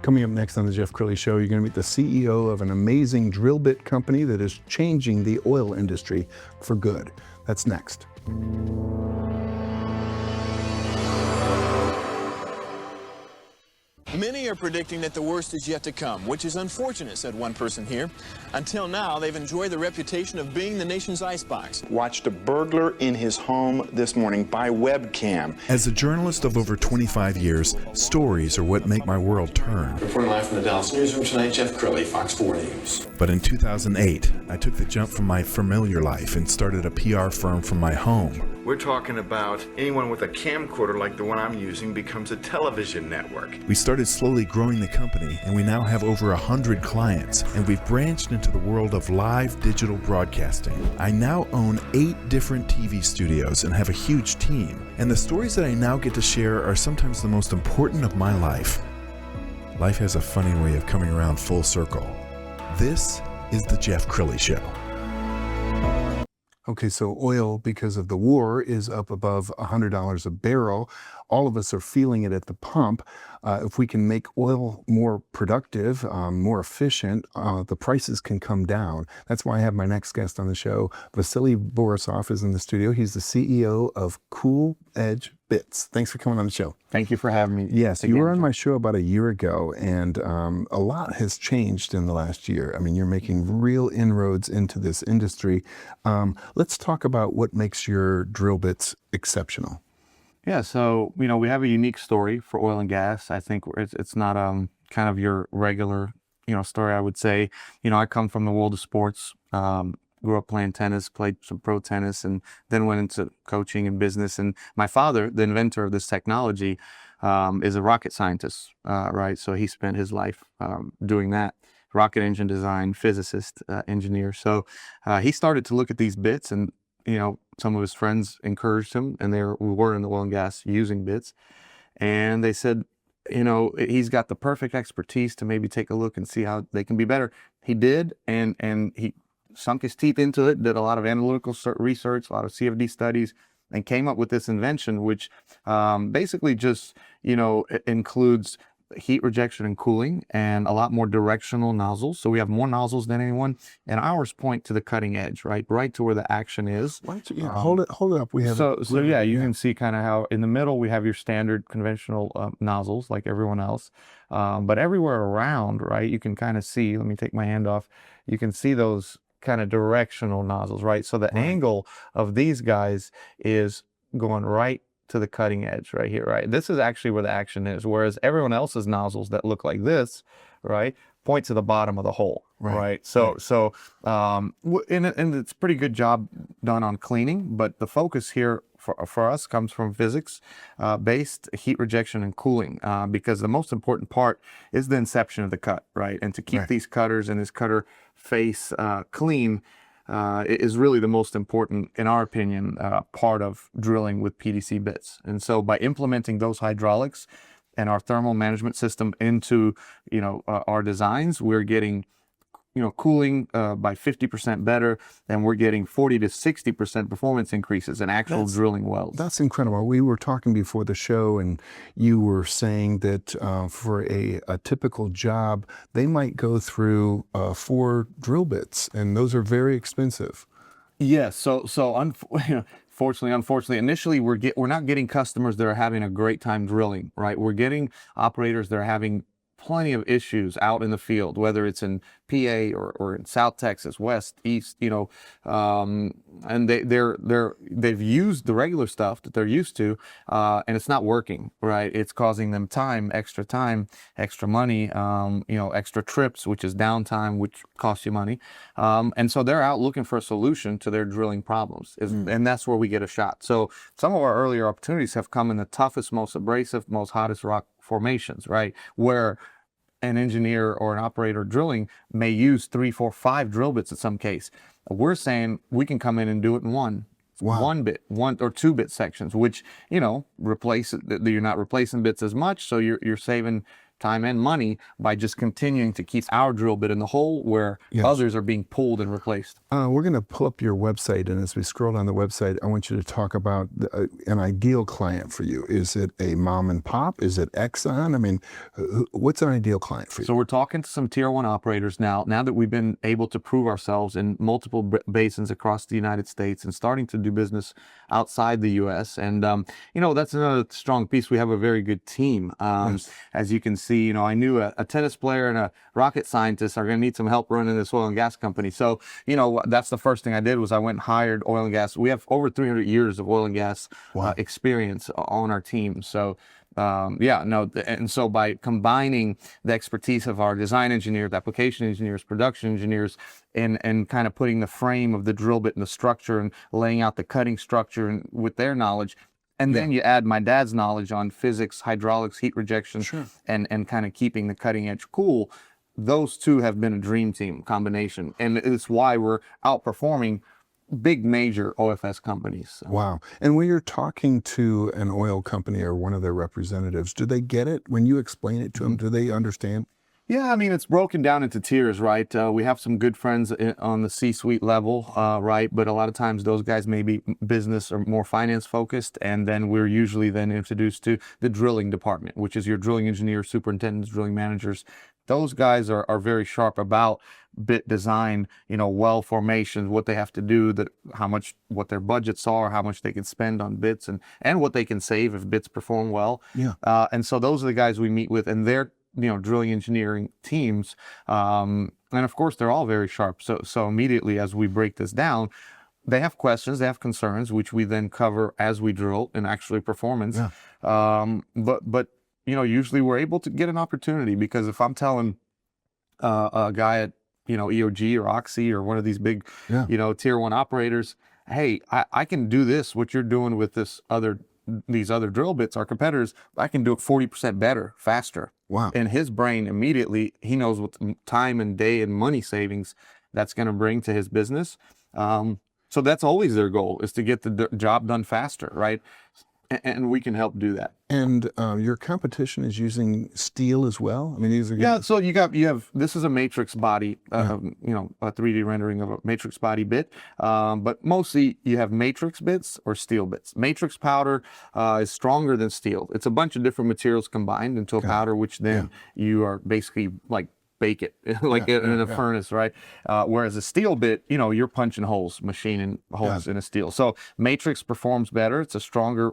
Coming up next on the Jeff Crilley Show, you're going to meet the CEO of an amazing drill bit company that is changing the oil industry for good. That's next. Many are predicting that the worst is yet to come, which is unfortunate, said one person here. Until now, they've enjoyed the reputation of being the nation's icebox. Watched a burglar in his home this morning by webcam. As a journalist of over 25 years, stories are what make my world turn. Reporting live from the Dallas newsroom tonight, Jeff Crilley, Fox 4 News. But in 2008, I took the jump from my familiar life and started a PR firm from my home. We're talking about anyone with a camcorder like the one I'm using becomes a television network. We started slowly growing the company, and we now have over 100 clients, and we've branched into the world of live digital broadcasting. I now own 8 different TV studios and have a huge team, and the stories that I now get to share are sometimes the most important of my life. Life has a funny way of coming around full circle. This is the Jeff Crilley Show. Okay, so oil, because of the war, is up above $100 a barrel. All of us are feeling it at the pump. If we can make oil more productive, more efficient, the prices can come down. That's why I have my next guest on the show. Vasili Borissov is in the studio. He's the CEO of Cool Edge Bits. Thanks for coming on the show. Thank you for having me. Yes, you were on my show about a year ago, and a lot has changed in the last year. I mean, you're making real inroads into this industry. Let's talk about what makes your drill bits exceptional. Yeah, so, we have a unique story for oil and gas. I think it's not kind of your regular, story, I would say. I come from the world of sports. Grew up playing tennis, played some pro tennis, and then went into coaching and business. And my father, the inventor of this technology, is a rocket scientist, right? So he spent his life doing that. Rocket engine design, physicist, engineer. So he started to look at these bits, and some of his friends encouraged him, and we were in the oil and gas using bits. And they said, he's got the perfect expertise to maybe take a look and see how they can be better. He did, and he sunk his teeth into it, did a lot of analytical research, a lot of CFD studies, and came up with this invention, which basically just, includes heat rejection and cooling and a lot more directional nozzles. So we have more nozzles than anyone, and ours point to the cutting edge, right to where the action is. Hold it up. We have you can see kind of how in the middle we have your standard conventional nozzles like everyone else, but everywhere around, right, you can kind of see. Let me take my hand off. You can see those kind of directional nozzles, right? So the angle of these guys is going right to the cutting edge right here, right? This is actually where the action is, whereas everyone else's nozzles that look like this, right, point to the bottom of the hole, right? So and it's a pretty good job done on cleaning, but the focus here for us comes from physics based heat rejection and cooling, because the most important part is the inception of the cut, right? And to keep these cutters and this cutter face clean is really the most important, in our opinion, part of drilling with PDC bits. And so by implementing those hydraulics and our thermal management system into our designs, we're getting cooling by 50% better, and we're getting 40 to 60% performance increases in actual drilling wells. That's incredible. We were talking before the show, and you were saying that for a typical job, they might go through 4 drill bits, and those are very expensive. Yes. So unfortunately, initially we're not getting customers that are having a great time drilling, right? We're getting operators that are having plenty of issues out in the field, whether it's in PA or in South Texas, West, East, and they've used the regular stuff that they're used to, and it's not working, right? It's causing them extra money, extra trips, which is downtime, which costs you money, and so they're out looking for a solution to their drilling problems, and that's where we get a shot. So some of our earlier opportunities have come in the toughest, most abrasive, most hottest rock formations, right, where an engineer or an operator drilling may use 3, 4, 5 drill bits in some case. We're saying we can come in and do it in one bit, 1 or 2 bit sections, which replace it. You're not replacing bits as much, so you're saving time and money by just continuing to keep our drill bit in the hole where others are being pulled and replaced. We're going to pull up your website, and as we scroll down the website, I want you to talk about an ideal client for you. Is it a mom and pop? Is it Exxon? I mean, what's an ideal client for you? So we're talking to some tier 1 operators now that we've been able to prove ourselves in multiple basins across the United States and starting to do business outside the U.S. And, that's another strong piece. We have a very good team. As you can see, I knew a tennis player and a rocket scientist are going to need some help running this oil and gas company. So, that's the first thing I did was I went and hired oil and gas. We have over 300 years of oil and gas experience on our team. So, and so by combining the expertise of our design engineers, application engineers, production engineers, and kind of putting the frame of the drill bit and the structure and laying out the cutting structure and with their knowledge, and then you add my dad's knowledge on physics, hydraulics, heat rejection, and kind of keeping the cutting edge cool. Those two have been a dream team combination, and it's why we're outperforming big major OFS companies. So. Wow. And when you're talking to an oil company or one of their representatives, do they get it? When you explain it to them, do they understand? Yeah, I mean, it's broken down into tiers, right? We have some good friends on the C-suite level, right? But a lot of times those guys may be business or more finance focused. And then we're usually then introduced to the drilling department, which is your drilling engineers, superintendents, drilling managers. Those guys are very sharp about bit design, well formations, what they have to do, what their budgets are, how much they can spend on bits, and what they can save if bits perform well. Yeah. And so those are the guys we meet with, and they're drilling engineering teams, and of course they're all very sharp. So immediately as we break this down, they have questions, they have concerns, which we then cover as we drill and actually performance. Yeah. But usually we're able to get an opportunity, because if I'm telling a guy at EOG or Oxy or one of these big tier 1 operators, hey, I can do this, what you're doing with these other drill bits, our competitors, I can do it 40% better, faster. Wow. In his brain, immediately, he knows what time and day and money savings that's going to bring to his business. So that's always their goal, is to get the job done faster, right? And we can help do that. And your competition is using steel as well? I mean, these are So you have this is a matrix body, a 3D rendering of a matrix body bit. But mostly you have matrix bits or steel bits. Matrix powder is stronger than steel. It's a bunch of different materials combined into a powder, which then you are basically like bake it in a furnace, right? Whereas a steel bit, you're punching holes, machining holes in a steel. So matrix performs better. It's a stronger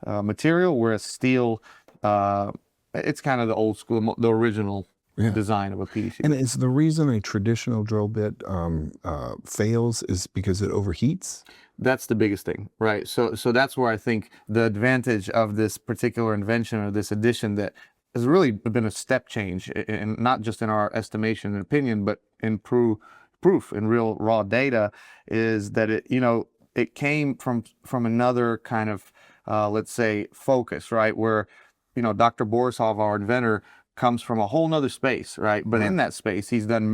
material, whereas steel, it's kind of the old school, the original design of a PDC. And is the reason a traditional drill bit fails is because it overheats? That's the biggest thing, right? So that's where I think the advantage of this particular invention or this addition that has really been a step change, and not just in our estimation and opinion, but in proof in real raw data, is that it came from another kind of let's say focus, right? Where Dr. Borissov, our inventor, comes from a whole nother space, right? But in that space, he's done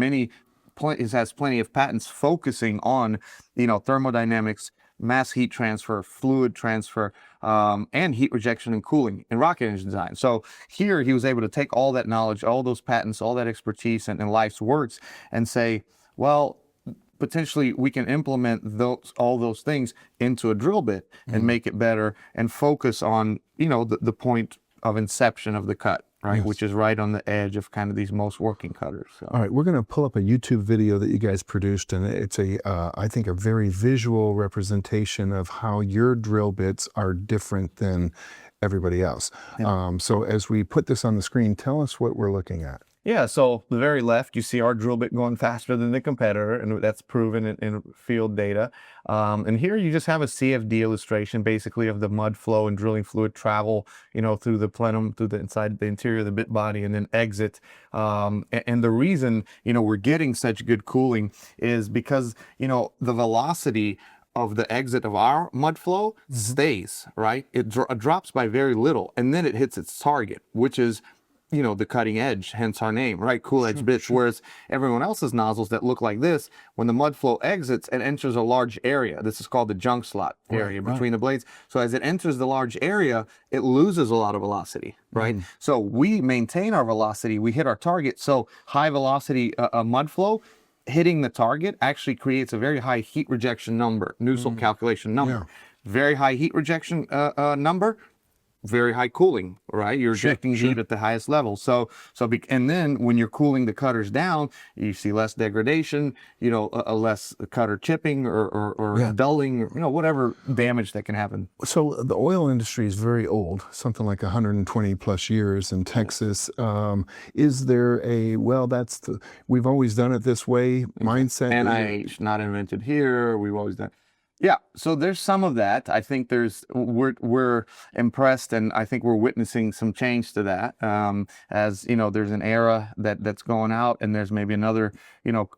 has plenty of patents focusing on thermodynamics, mass heat transfer, fluid transfer, and heat rejection and cooling in rocket engine design. So here he was able to take all that knowledge, all those patents, all that expertise and life's works, and say, well, potentially we can implement all those things into a drill bit and make it better and focus on, the point of inception of the cut, right? Which is right on the edge of kind of these most working cutters. So. All right, we're going to pull up a YouTube video that you guys produced, and it's I think a very visual representation of how your drill bits are different than everybody else. Yeah. So as we put this on the screen, tell us what we're looking at. Yeah, so the very left, you see our drill bit going faster than the competitor, and that's proven in field data. And here you just have a CFD illustration, basically, of the mud flow and drilling fluid travel, through the plenum, through the interior of the bit body, and then exit. And the reason, we're getting such good cooling is because, the velocity of the exit of our mud flow stays, right? It drops by very little, and then it hits its target, which is you know, the cutting edge, hence our name, right? Cool edge bits. Whereas everyone else's nozzles that look like this, when the mud flow exits and enters a large area, this is called the junk slot area between the blades. So as it enters the large area, it loses a lot of velocity, right? So we maintain our velocity, we hit our target. So high velocity mud flow hitting the target actually creates a very high heat rejection number, Nusselt calculation number. Very high heat rejection number, very high cooling, right? You're rejecting heat at the highest level. And then when you're cooling the cutters down, you see less degradation, you know, less cutter chipping or dulling, you know, whatever damage that can happen. So the oil industry is very old, something like 120 plus years in Texas. Is there we've always done it this way mindset? NIH, not invented here. We've always done. Yeah, so there's some of that. I think we're impressed, and I think we're witnessing some change to that. As you know, there's an era that's going out, and there's maybe another, you know,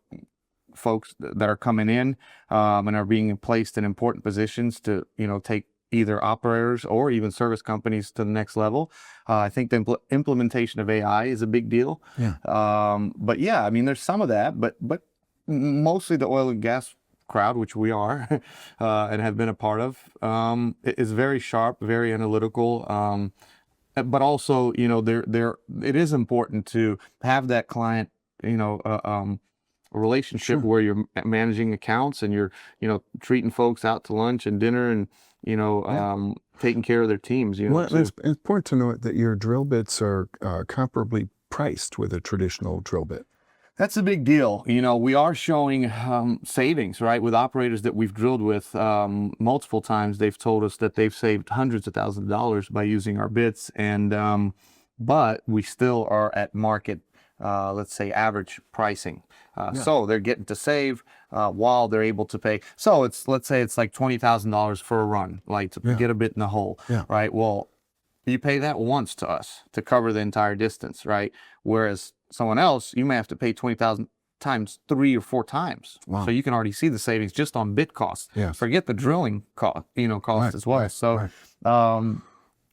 folks that are coming in and are being placed in important positions to, you know, take either operators or even service companies to the next level. I think the implementation of AI is a big deal. But yeah, I mean, there's some of that, but mostly the oil and gas crowd, which we are and have been a part of, is very sharp, very analytical, but also, you know, it is important to have that client, you know, relationship where you're managing accounts and you're, you know, treating folks out to lunch and dinner and, you know, taking care of their teams. You know, it's important to note that your drill bits are comparably priced with a traditional drill bit. That's a big deal. You know, we are showing savings, right? With operators that we've drilled with multiple times, they've told us that they've saved hundreds of thousands of dollars by using our bits. And but we still are at market, let's say, average pricing. So they're getting to save while they're able to pay. So let's say it's like $20,000 for a run, like to get a bit in the hole, right? Well, you pay that once to us to cover the entire distance, right? Whereas someone else, you may have to pay 20,000 times 3 or 4 times. So you can already see the savings just on bit costs. Forget the drilling cost, cost as well. So,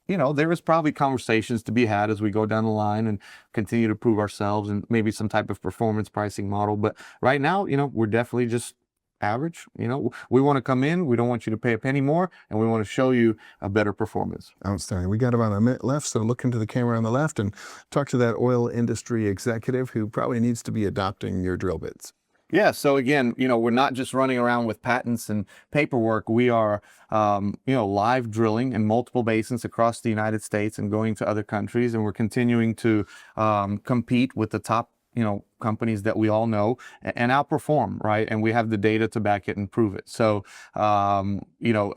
you know, there is probably conversations to be had as we go down the line and continue to prove ourselves and maybe some type of performance pricing model. But right now, you know, we're definitely just average. You know, we want to come in, we don't want you to pay a penny more, and we want to show you a better performance. Outstanding. We got about a minute left, so look into the camera on the left and talk to that oil industry executive who probably needs to be adopting your drill bits. Yeah, so again, you know, we're not just running around with patents and paperwork. We are, you know, live drilling in multiple basins across the United States and going to other countries, and we're continuing to compete with the top, you know, companies that we all know and outperform, right? And we have the data to back it and prove it. So, you know,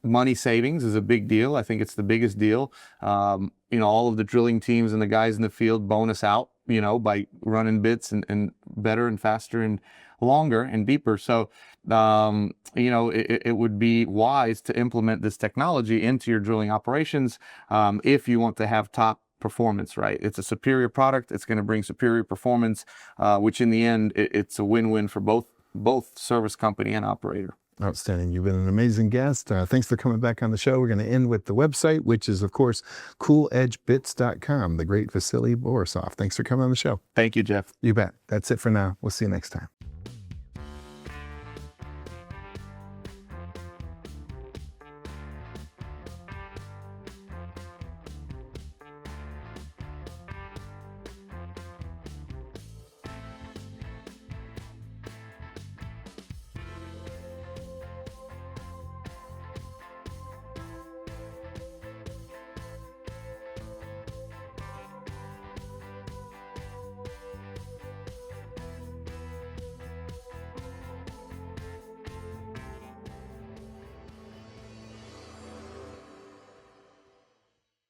money savings is a big deal. I think it's the biggest deal. You know, all of the drilling teams and the guys in the field bonus out, you know, by running bits and better and faster and longer and deeper. So, you know, it would be wise to implement this technology into your drilling operations if you want to have top performance, right? It's a superior product. It's going to bring superior performance, which in the end, it's a win-win for both service company and operator. Outstanding. You've been an amazing guest. Thanks for coming back on the show. We're going to end with the website, which is, of course, cooledgebits.com, the great Vasili Borissov. Thanks for coming on the show. Thank you, Jeff. You bet. That's it for now. We'll see you next time.